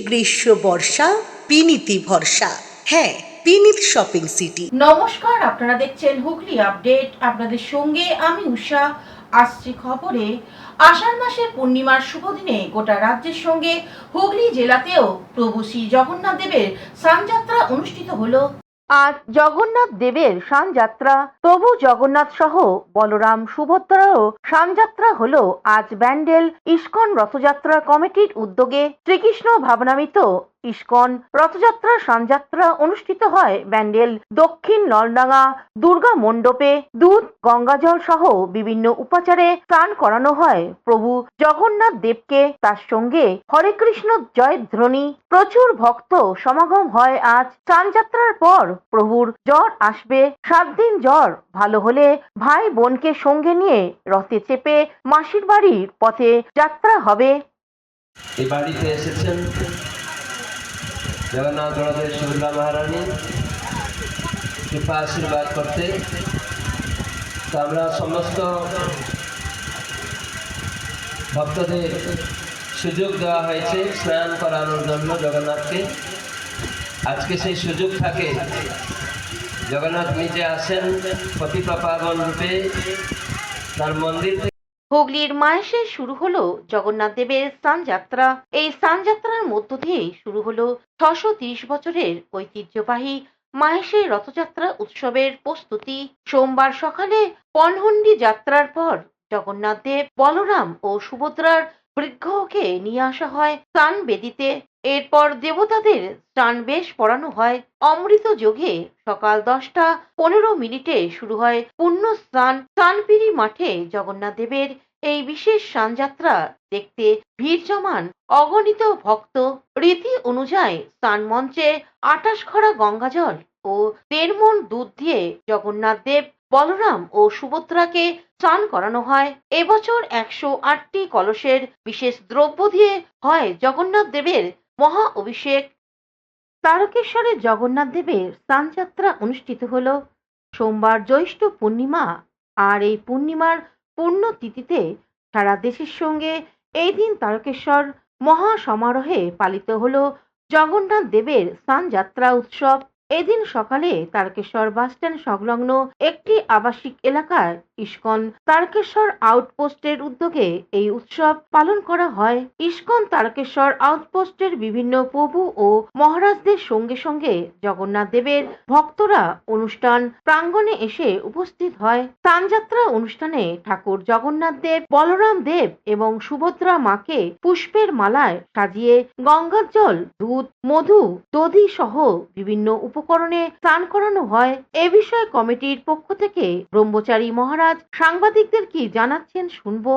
গ্রীষ্ম বর্ষা পিনিতি ভরসা। হ্যাঁ, পিনিত শপিং সিটি। নমস্কার, আপনারা দেখছেন হুগলি আপডেট। আপনাদের সঙ্গে আমি উষা। আসছে খবরে, আষাঢ় মাসের পূর্ণিমার শুভ দিনে গোটা রাজ্যের সঙ্গে হুগলি জেলাতেও প্রভু শ্রী জগন্নাথ দেবের স্নানযাত্রা অনুষ্ঠিত হলো। আজ জগন্নাথ দেবের স্নানযাত্রা, প্রভু জগন্নাথ সহ বলরাম সুভদ্রারও স্নানযাত্রা হলো আজ ব্যান্ডেল ইস্কন রথযাত্রা কমিটির উদ্যোগে। শ্রীকৃষ্ণ ভাবনামিত ইস্কন রথযাত্রা স্নানযাত্রা অনুষ্ঠিত হয় ব্যান্ডেল দক্ষিণ নলডাঙ্গা দুর্গা মণ্ডপে। দুধ, গঙ্গাজল সহ বিভিন্ন উপাচারে স্নান করানো হয় প্রভু জগন্নাথ দেবকে। তার সঙ্গে হরে কৃষ্ণ জয়ধ্বনি, প্রচুর ভক্ত সমাগম হয়। আজ স্নানযাত্রার পর প্রভুর জ্বর আসবে। 7 দিন জ্বর ভালো হলে ভাই বোনকে সঙ্গে নিয়ে রথে চেপে মাসির বাড়ির পথে যাত্রা হবে। এই বাড়িতে এসেছেন জগন্নাথ বলদেব সুভদ্রা মহারানী কৃপা আশীর্বাদ করতে। তো আমরা সমস্ত ভক্তদের সুযোগ দেওয়া হয়েছে স্নান করানোর জন্য জগন্নাথকে। আজকে সেই সুযোগ থাকে, জগন্নাথ নিজে আসেন পতিতপাবন রূপে তার মন্দির। হুগলির মাহেশে শুরু হলো জগন্নাথ দেবের স্নানযাত্রা। এই স্নানযাত্রার মধ্য দিয়ে শুরু হলো 630 বছরের ঐতিহ্যবাহী মাহেশে রথযাত্রা উৎসবের প্রস্তুতি। সোমবার সকালে পনহুন্ডি যাত্রার পর জগন্নাথ দেব, বলরাম ও সুভদ্রার বিগ্রহকে নিয়ে আসা হয় স্নান বেদিতে। এরপর দেবতাদের স্নান বেশ পরানো হয়। অমৃত যোগে সকাল 10টা 15 শুরু হয় পুণ্য স্নান। স্নানপিড়ি মাঠে জগন্নাথ দেবের এই বিশেষ স্নানযাত্রা দেখতে ভিড় জমান অগণিত ভক্ত। রীতি অনুযায়ী স্নান মঞ্চে 28 ঘড়া গঙ্গাজল ও 1.5 মণ দুধ দিয়ে জগন্নাথ দেব, বলরাম ও সুভদ্রাকে স্নান করানো হয়। এবছর 108টি কলসের বিশেষ দ্রব্য দিয়ে হয় জগন্নাথ দেবের মহা অভিষেক। তারকেশ্বরে জগন্নাথ দেবের স্নানযাত্রা অনুষ্ঠিত হলো সোমবার জ্যৈষ্ঠ পূর্ণিমা। আর এই পূর্ণিমার পূর্ণ তিথিতে সারা দেশের সঙ্গে এই দিন তারকেশ্বর মহা সমারোহে পালিত হলো জগন্নাথ দেবের স্নানযাত্রা উৎসব। এদিন সকালে তারকেশ্বর বাসস্ট্যান্ড সংলগ্ন একটি আবাসিক এলাকায় ইস্কন তারকেশ্বর আউটপোস্টের উদ্যোগে এই উৎসব পালন করা হয়। ইস্কন তারকেশ্বর আউটপোস্টের বিভিন্ন প্রভু ও মহারাজদের সঙ্গে সঙ্গে জগন্নাথ দেবের ভক্তরা অনুষ্ঠান প্রাঙ্গণে এসে উপস্থিত হয়। স্নানযাত্রা অনুষ্ঠানে ঠাকুর জগন্নাথ দেব, বলরাম দেব এবং সুভদ্রা মাকে পুষ্পের মালায় সাজিয়ে গঙ্গার জল, দুধ, মধু, দধি সহ বিভিন্ন উপকরণে স্নান করানো হয়। এ বিষয়ে কমিটির পক্ষ থেকে ব্রহ্মচারী মহারাজ সাংবাদিকদের কি জানাচ্ছেন শুনবো।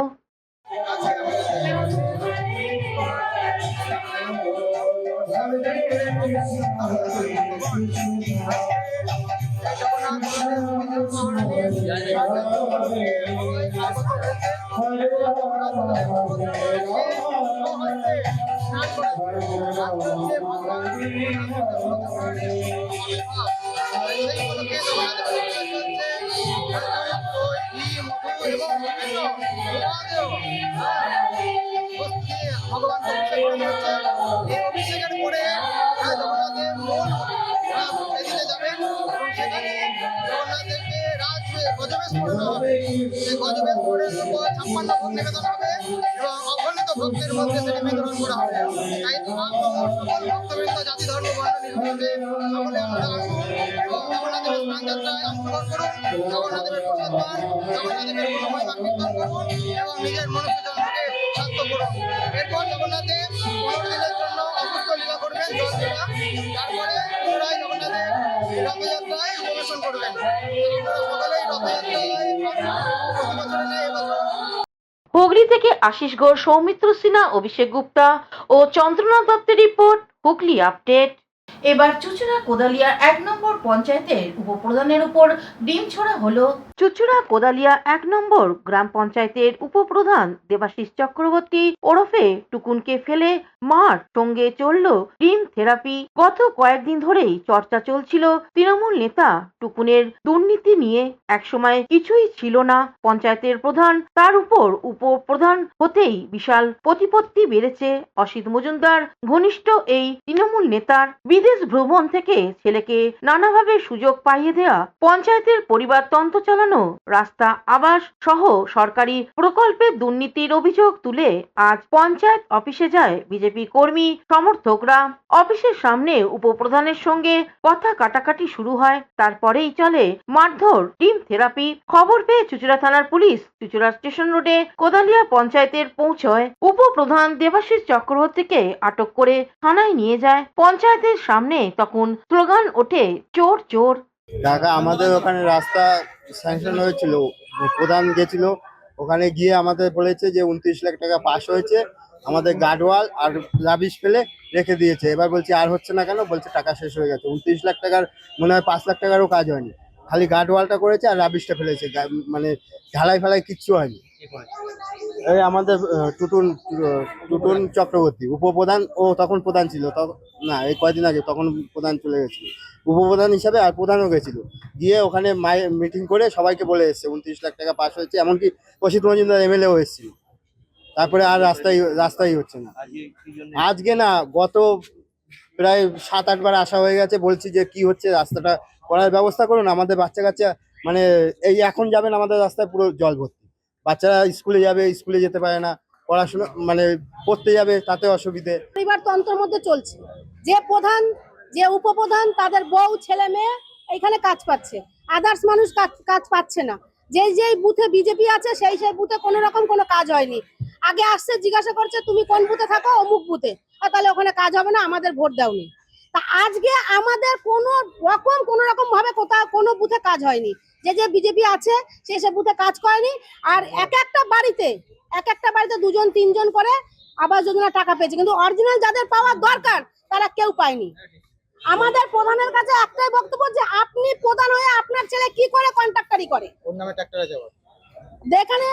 ভগবান এই অভিষেকের পরে জগন্নাথের মূল বেদিতে যাবেন এবং সেখানে জগন্নাথদেরকে রাজ গজবেশ পড়ানো হবে। সেই গজবেশ পড়ের উপর 56 ভোগ নিবেদন হবে এবং অগণিত ভক্তের মধ্যে সেটি বিতরণ করা হবে। তাই সকল ভক্তবৃন্দ, জাতি, ধর্ম, বর্ণ নির্বিশেষে সকলে আমরা আসুন এবং জগন্নাথদেবের স্নানযাত্রায় অংশগ্রহণ করুন। জগন্নাথদেবের প্রসাদ পান, জগন্নাথদেবের মহিমা কীর্তন করুন এবং নিজের মনুষ্যজন্মকে শান্ত করুন। এরপর জগন্নাথ দেব 15 দিনের জন্য অসুস্থ লীলা করবেন, জল লীলা। তারপরে পুনরায় জগন্নাথের রথযাত্রায় উপবেশন করবেন। আপনারা সকলেই রথযাত্রায় প্রতি বছরে নেই এবছর। হুগলি থেকে আশিস ঘোষ, সৌমিত্র সিনহা, অভিষেক গুপ্তা ও চন্দ্রনাথ দত্তের রিপোর্ট, হুগলি আপডেট। এবার চুচুড়া কোদালিয়া 1 নম্বর পঞ্চায়েতের উপপ্রধানের উপর ডিম ছোড়া হলো। চুচুড়া কোদালিয়া 1 নম্বর গ্রাম পঞ্চায়েতের উপপ্রধান দেবাশিস চক্রবর্তী ওরফে টুকুনকে ফেলে মার সঙ্গে চলল ডিম থেরাপি। গত কয়েকদিন ধরেই চর্চা চলছিল তৃণমূল নেতা টুকুনের দুর্নীতি নিয়ে। একসময় কিছুই ছিল না পঞ্চায়েতের প্রধান, তার উপর উপপ্রধান হতেই বিশাল প্রতিপত্তি বেড়েছে। অসিত মজুমদার ঘনিষ্ঠ এই তৃণমূল নেতার বিদেশ ভ্রমণ থেকে ছেলেকে নানাভাবে সুযোগ পাইয়ে দেয়া, পঞ্চায়েতের পরিবারতন্ত্র চালানো, রাস্তা, আবাস সহ সরকারি প্রকল্পের দুর্নীতির অভিযোগ তুলে আজ পঞ্চায়েত অফিসে যায় বিজেপি কর্মী সমর্থকরা। অফিসের সামনে উপপ্রধানের সঙ্গে কথা কাটাকাটি শুরু হয়, তারপরেই চলে মারধর, টিম থেরাপি। খবর পেয়ে চুচুড়া থানার পুলিশ চুচুড়া স্টেশন রোডে কোদালিয়া পঞ্চায়েতের পৌঁছয়। উপপ্রধান দেবাশিস চক্রবর্তীকে আটক করে থানায় নিয়ে যায়। পঞ্চায়েতের সামনে তখন স্লোগান ওঠে, চোর চোর। ঢাকা আমাদের ওখানে রাস্তা স্যাংশন হয়েছিল, প্রধান গেছিল, ওখানে গিয়ে আমাদের বলেছে যে 29 লাখ টাকা পাস হয়েছে, আমাদের গার্ডওয়াল আর রাবিশ ফেলে রেখে দিয়েছে। এবার বলছি আর হচ্ছে না কেন, বলছে টাকা শেষ হয়ে গেছে। 29 লাখ টাকার মনে হয় 5 লাখ টাকারও কাজ হয়নি, খালি গার্ডওয়ালটা করেছে আর রাবিশটা ফেলেছে, মানে ঢালাই ফেলাই কিচ্ছু হয়নি। এই আমাদের টুটুন চক্রবর্তী উপপ্রধান, ও তখন প্রধান ছিল, তখন না এই কয়দিন আগে, তখন প্রধান চলে গেছিল উপপ্রধান হিসাবে, আর প্রধানও গেছিল। গিয়ে ওখানে মিটিং করে সবাইকে বলে এসছে 29 লাখ টাকা পাস হয়েছে, এমনকি অসিত মজুমদার এমএলএও এসেছিল। তারপরে আর রাস্তাই হচ্ছে না। আজকে না, গত প্রায় 7-8 বার আসা হয়ে গেছে, বলছি যে কি হচ্ছে, রাস্তাটা করার ব্যবস্থা করুন। আমাদের বাচ্চা কাচ্চা মানে এই এখন যাবেন, আমাদের রাস্তায় পুরো জল ভর্তি, বাচ্চারা স্কুলে যাবে, স্কুলে যেতে পারে না, পড়াশোনা মানে পড়তে যাবে তাতে অসুবিধে। পরিবার তন্ত্রের মধ্যে চলছে, যে প্রধান যে উপপ্রধান তাদের বউ ছেলে মেয়ে এখানে কাজ পাচ্ছে, আদার্স মানুষ কাজ পাচ্ছে না। যেই বুথে বিজেপি আছে সেই বুথে কোনো রকম কোনো কাজ হয়নি। আগে আসছে জিজ্ঞাসা করছে তুমি কোন বুথে থাকো, অমুক বুথে, তাহলে ওখানে কাজ হবে না, আমাদের ভোট দাওনি। তা আজকে আমাদের কোনো রকম ভাবে কোথাও কোনো বুথে কাজ হয়নি। যে বিজেপি আছে সে বুথে কাজ করেনি। আর এক একটা বাড়িতে 2-3 জন করে আবাস যোজনা টাকা পেয়েছে, কিন্তু অরিজিনাল যাদের পাওয়ার দরকার তারা কেউ পায়নি। আমাদের প্রধানের কাছে একটাই বক্তব্য যে আপনি প্রধান হয়ে আপনার ছেলে কি করে কন্ট্রাক্টরি করে, ওর নামে ট্রাক্টরে যাওয়া যেখানে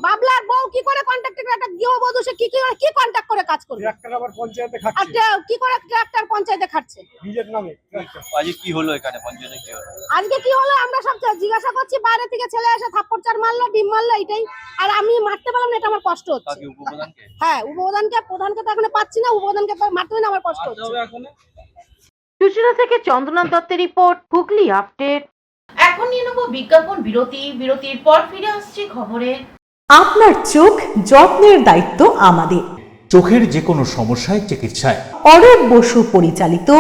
বাবলার বউ কি করে কন্ট্রাক্টর, একটা গৃহবধূ সে কি কন্ট্রাক্ট করে কাজ করবে, ট্রাক্টর আবার পঞ্চায়েতে খাচ্ছে, আর কি করে ট্রাক্টর পঞ্চায়েতে খাচ্ছে নিজের নামে। আজকে কি হলো এখানে পঞ্চায়েতে, কি হলো? আজকে কি হলো আমরা সব জিজ্ঞাসা করছি, বাইরে থেকে ছেলে এসে থাপ্পড় চার মারলো, ডিম মারলো, এটাই। আর আমি মারতে পারলাম না, এটা আমার কষ্ট হচ্ছে। তাকে উপপ্রধানকে? হ্যাঁ, প্রধানকে তো এখন পাচ্ছি না, উপপ্রধানকে মারতে না, আমার কষ্ট হচ্ছে। চুচুড়া থেকে চন্দ্রনাথ দত্তের রিপোর্ট, হুগলি আপডেট। এখন নিয়ে নেব বিজ্ঞাপন বিরতি। বিরতির পর ফিরে আসছি খবরে। আপনার চোখ যত্নের দায়িত্ব আমাদের। চোখের যে কোনো সমস্যায় চিকিৎসায় অরূপ বসু পরিচালিত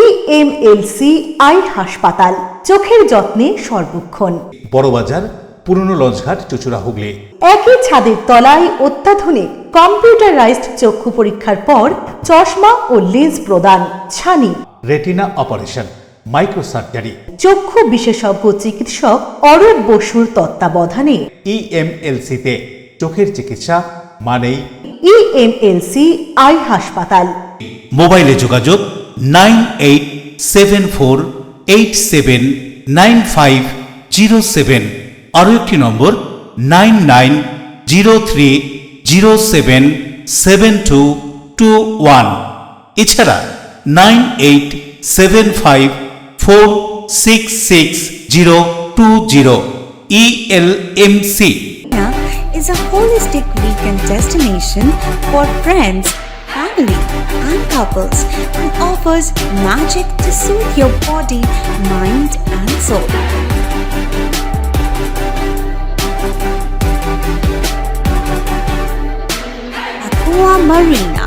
ইএমএলসি আই হাসপাতাল, চোখের যত্নে সর্বক্ষণ। বড়বাজার, পুরনো লঞ্চঘাট, চুচুড়া, হুগলি। একই ছাদের তলায় অত্যাধুনিক কম্পিউটারাইজড চক্ষু পরীক্ষার পর চশমা ও লেন্স প্রদান, ছানি, রেটিনা অপারেশন, মাইক্রোসার্জারি। চক্ষু বিশেষজ্ঞ চিকিৎসক অরূপ বসুর তত্ত্বাবধানে ইএমএলসিতে চোখের চিকিৎসা মানেই ইএমএলসি আই হাসপাতাল। মোবাইলে যোগাযোগ 9874879507। আরও একটি নম্বর 9903077221। এছাড়া 9875466020। ELMC is a holistic weekend destination for friends, family and couples and offers magic to soothe your body, mind and soul. Aqua Marina,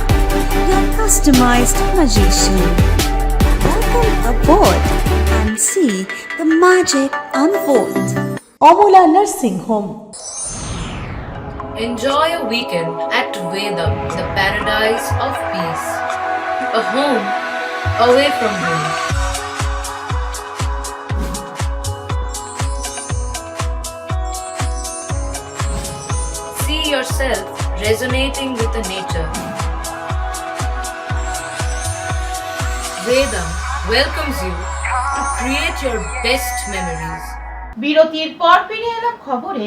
your customized magician. Welcome aboard and see the magic unfold. Amala nursing home. Enjoy a weekend at Vedam, the paradise of peace. A home away from home. See yourself resonating with the nature. Vedam welcomes you to create your best memories. বিরতির পর ফিরে এলাম খবরে।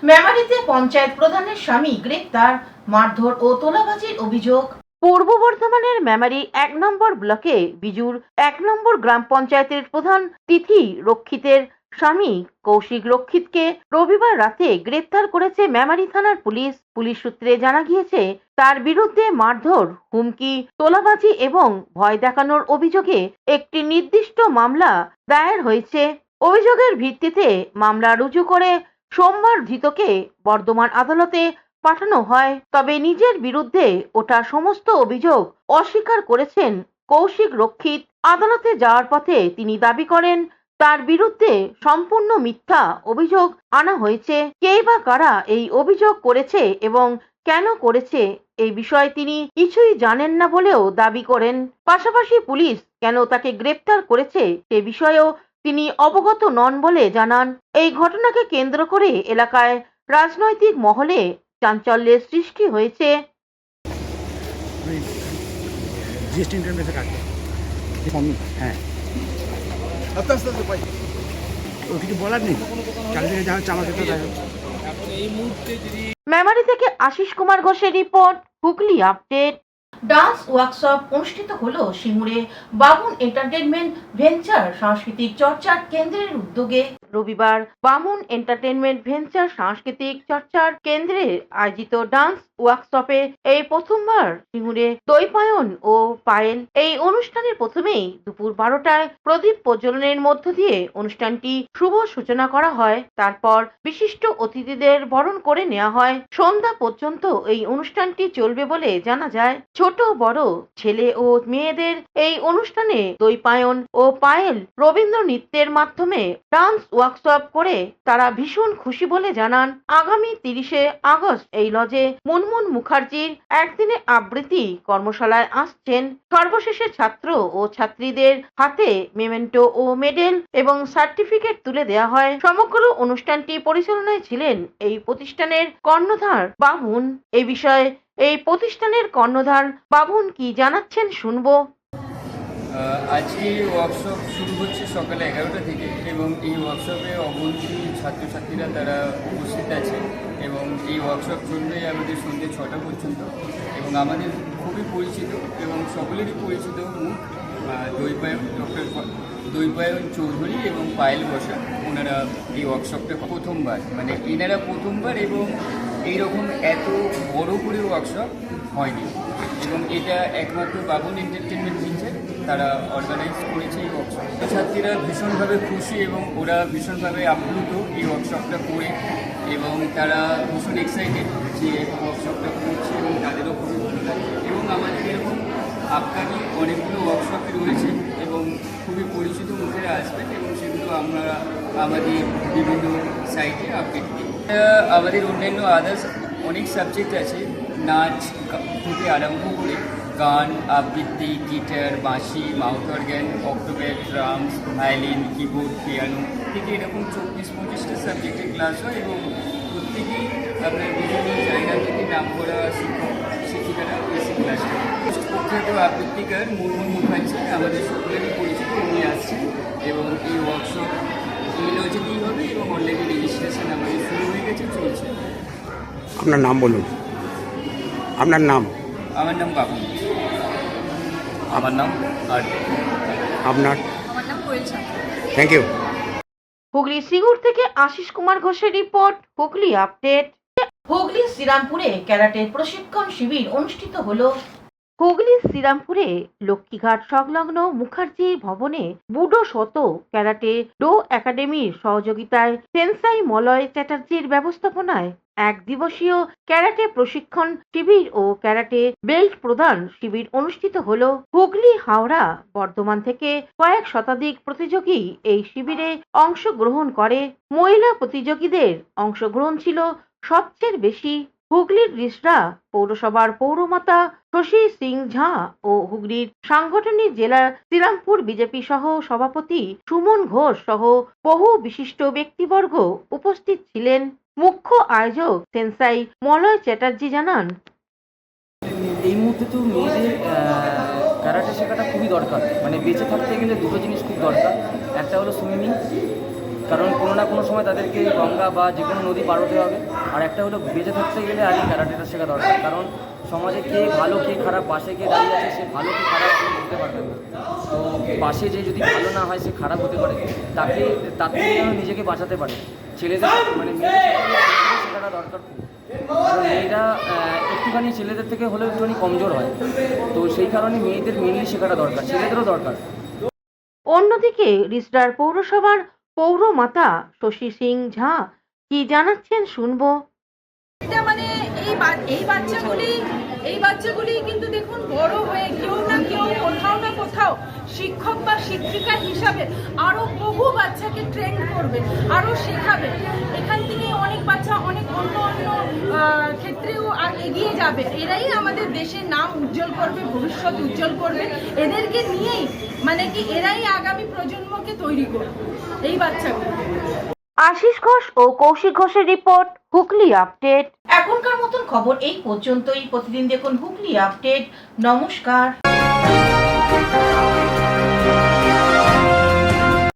মেমারিতে পঞ্চায়েত প্রধানের স্বামী গ্রেপ্তার, মারধর ও তোলাবাজির অভিযোগ। পূর্ব বর্ধমানের মেমারি 1 নম্বর ব্লকে বিজুর 1 নম্বর গ্রাম পঞ্চায়েতের প্রধান তিথি রক্ষিতের স্বামী কৌশিক রক্ষিতকে রবিবার রাতে গ্রেপ্তার করেছে মেমারি থানার পুলিশ। পুলিশ সূত্রে জানা গিয়েছে, তার বিরুদ্ধে মারধর, হুমকি, তোলাবাজি এবং ভয় দেখানোর অভিযোগে একটি নির্দিষ্ট মামলা দায়ের হয়েছে। অভিযোগের ভিত্তিতে মামলা রুজু করে সোমবার ধৃতকে বর্ধমান আদালতে পাঠানো হয়। তবে নিজের বিরুদ্ধে ওঠা সমস্ত অভিযোগ অস্বীকার করেছেন কৌশিক রক্ষিত। আদালতে যাওয়ার পথে তিনি দাবি করেন, তার বিরুদ্ধে সম্পূর্ণ মিথ্যা অভিযোগ আনা হয়েছে। কে বা কারা এই অভিযোগ করেছে এবং কেন করেছে এই বিষয়ে তিনি কিছুই জানেন না বলেও দাবি করেন। পাশাপাশি পুলিশ কেন তাকে গ্রেপ্তার করেছে সে বিষয়েও তিনি অবগত নন বলে জানান। এই ঘটনাকে কেন্দ্র করে এলাকায় রাজনৈতিক মহলে চাঞ্চল্যের সৃষ্টি হয়েছে। হ্যাঁ, কিছু বলার নেই, চারিদিকে যা হচ্ছে আমাকে তো মেমারি থেকে আশিস কুমার ঘোষের report, Hooghly update. Dance workshop অনুষ্ঠিত হলো সিঙ্গুরে বামুন এন্টারটেনমেন্ট ভেঞ্চার সাংস্কৃতিক চর্চার কেন্দ্রের উদ্যোগে। রবিবার বামুন এন্টারটেনমেন্ট ভেঞ্চার সাংস্কৃতিক চর্চার কেন্দ্রে আয়োজিত ডান্স ওয়ার্কশপে এই প্রথমবার সিঙ্গুরে দৈপায়ন ও পায়েল। এই অনুষ্ঠানের প্রথমেই দুপুর 12টায় প্রদীপ প্রজ্বলনের মধ্য দিয়ে অনুষ্ঠানটি শুভ সূচনা করা হয়। তারপর বিশিষ্ট অতিথিদের বরণ করে নেওয়া হয়। সন্ধ্যা পর্যন্ত এই অনুষ্ঠানটি চলবে বলে জানা যায়। ছোট বড় ছেলে ও মেয়েদের এই অনুষ্ঠানে দৈপায়ন ও পায়েল রবীন্দ্র নৃত্যের মাধ্যমে ডান্স ওয়ার্কশপ করে তারা ভীষণ খুশি বলে জানান। আগামী 30শে আগস্ট এই লজে মুনমুন মুখার্জির একদিনে আবৃত্তি কর্মশালায় আসছেন। সর্বশেষে ছাত্র ও ছাত্রীদের হাতে মেমেন্টো ও মেডেল এবং সার্টিফিকেট তুলে দেওয়া হয়। সমগ্র অনুষ্ঠানটি পরিচালনায় ছিলেন এই প্রতিষ্ঠানের কর্ণধার বাবুন। এই বিষয়ে এই প্রতিষ্ঠানের কর্ণধার বাবুন কি জানাচ্ছেন শুনবো। আজকে ওয়ার্কশপ শুরু হচ্ছে সকালে 11টা থেকে এবং এই ওয়ার্কশপে অগণিত ছাত্রছাত্রীরা তারা উপস্থিত আছে এবং এই ওয়ার্কশপ চলবে আমাদের সন্ধ্যে 6টা পর্যন্ত। এবং আমাদের খুবই পরিচিত এবং সকলেরই পরিচিত মুখ দৈপায়ন চৌধুরী এবং পায়েল বসা, ওনারা এই ওয়ার্কশপটা প্রথমবার, মানে এনারা প্রথমবার এবং এইরকম এত বড় করে ওয়ার্কশপ হয়নি এবং এটা একমাত্র বাবুন এন্টারটেনমেন্ট ভেঞ্চার তারা অর্গানাইজ করেছে এই ওয়ার্কশপ। ছাত্রীরা ভীষণভাবে খুশি এবং ওরা ভীষণভাবে আপ্লুত এই ওয়ার্কশপটা করে এবং তারা ভীষণ এক্সাইটেড যে ওয়ার্কশপটা করছে এবং তাদেরও খুবই ভালো লাগে। এবং আমাদের এরকম আপকামিং অনেকগুলো ওয়ার্কশপে রয়েছে এবং খুবই পরিচিত মুখেরা আসবেন এবং সেগুলো আমরা আমাদের বিভিন্ন সাইটে আপডেট দিই। আমাদের অন্যান্য আদার্স অনেক সাবজেক্ট আছে, নাচ থেকে আরম্ভ করে গান, আবৃত্তি, গিটার, বাঁশি, mouth organ, Octapad, drums, violin, keyboard, piano থেকে এরকম 24-25টা সাবজেক্টের ক্লাস হয় এবং প্রত্যেকেই আপনার বিভিন্ন জায়গা থেকে নাম করা শিক্ষক শিক্ষিকারা এসে ক্লাস করে। প্রখ্যাত আবৃত্তিকার মুনমুন মুখার্জি আমাদের সকলেরই পরিচিত, উনি আসছেন এবং এই ওয়ার্কশপ এই লজেতেই হবে এবং অলরেডি রেজিস্ট্রেশন আমাদের শুরু হয়ে গেছে, চলছে। আপনার নাম বলুন। আপনার নাম? আমার নাম বাবু। আমার নাম আর আপনার? আমার নাম কোয়েল ছাত্র। Thank you. হুগলি সিঙ্গুর থেকে আশিস কুমার ঘোষের রিপোর্ট, হুগলি আপডেট। হুগলি শ্রীরামপুরে ক্যারাটে প্রশিক্ষণ শিবির অনুষ্ঠিত হলো। হুগলি শ্রীরামপুরে লক্ষ্মীঘাট সংলগ্ন মুখার্জি ভবনে বুডো শত ক্যারাটে ডো একাডেমির সহযোগিতায় সেন্সাই মলয় চ্যাটার্জির ব্যবস্থাপনায় এক দিবসীয় ক্যারাটে প্রশিক্ষণ শিবির ও ক্যারাটে বেল্ট প্রদান শিবির অনুষ্ঠিত হলো। হুগলি, হাওড়া, বর্ধমান থেকে কয়েক শতাধিক প্রতিযোগী এই শিবিরে অংশগ্রহণ করে। মহিলা প্রতিযোগীদের অংশগ্রহণ ছিল সবচেয়ে বেশি। হুগলির রিষড়া পৌরসভার পৌরমাতা শশী সিং ঝা ও হুগলির সাংগঠনিক জেলা শ্রীরামপুর বিজেপি সহ সভাপতি সুমন ঘোষ সহ বহু বিশিষ্ট ব্যক্তিবর্গ উপস্থিত ছিলেন। মুখ্য আয়োজক সেন্সাই মলয় চ্যাটার্জি জানান, এই মুহূর্তে তো মেয়েদের ক্যারাটে শেখাটা খুবই খুবই দরকার, মানে বেঁচে থাকতে গেলে দুটো জিনিস খুব দরকার। একটা হলো সুইমিং, কারণ কোনো না কোনো সময় তাদেরকে গঙ্গা বা যে কোনো নদী পার হতে হবে। আর একটা হলো বেঁচে থাকতে গেলে আগে ক্যারাটেটা শেখা দরকার, কারণ সমাজে কে ভালো কে খারাপ, পাশে কে দাঁড়িয়ে আছে সে ভালো কি খারাপ বুঝতে পারবে না। তো পাশে যে যদি ভালো না হয় সে খারাপ হতে পারে, তার থেকে যেন নিজেকে বাঁচাতে পারে। ছেলেদের মানে মেয়েদের শেখাটা দরকার খুব, কারণ মেয়েরা একটুখানি ছেলেদের থেকে হলেও একটুখানি কমজোর হয়, তো সেই কারণে মেয়েদের মেনলি শেখাটা দরকার, ছেলেদেরও দরকার। অন্যদিকে রিসডার পৌরসভার পৌরমাতা শশী সিং ঝা কি জানাচ্ছেন শুনবো। এটা মানে এই বাচ্চাগুলি কিন্তু দেখুন বড় হয়ে কেউ না কেউ কোথাও না কোথাও শিক্ষক বা শিক্ষিকা হিসাবে আরো বহু বাচ্চাকে ট্রেন করবে, আরো শেখাবে। এখান থেকে অনেক বাচ্চা অনেক অন্য ক্ষেত্রেও এগিয়ে যাবে। এরাই আমাদের দেশের নাম উজ্জ্বল করবে, ভবিষ্যৎ উজ্জ্বল করবে। এদেরকে নিয়েই মানে কি এরাই আগামী প্রজন্মকে তৈরি করবে, এই বাচ্চাগুলো। আশিস ঘোষ ও কৌশিক ঘোষের রিপোর্ট, হুগলি আপডেট। এখনকার মতন খবর এই পর্যন্তই। প্রতিদিন দেখুন হুগলি আপডেট। নমস্কার।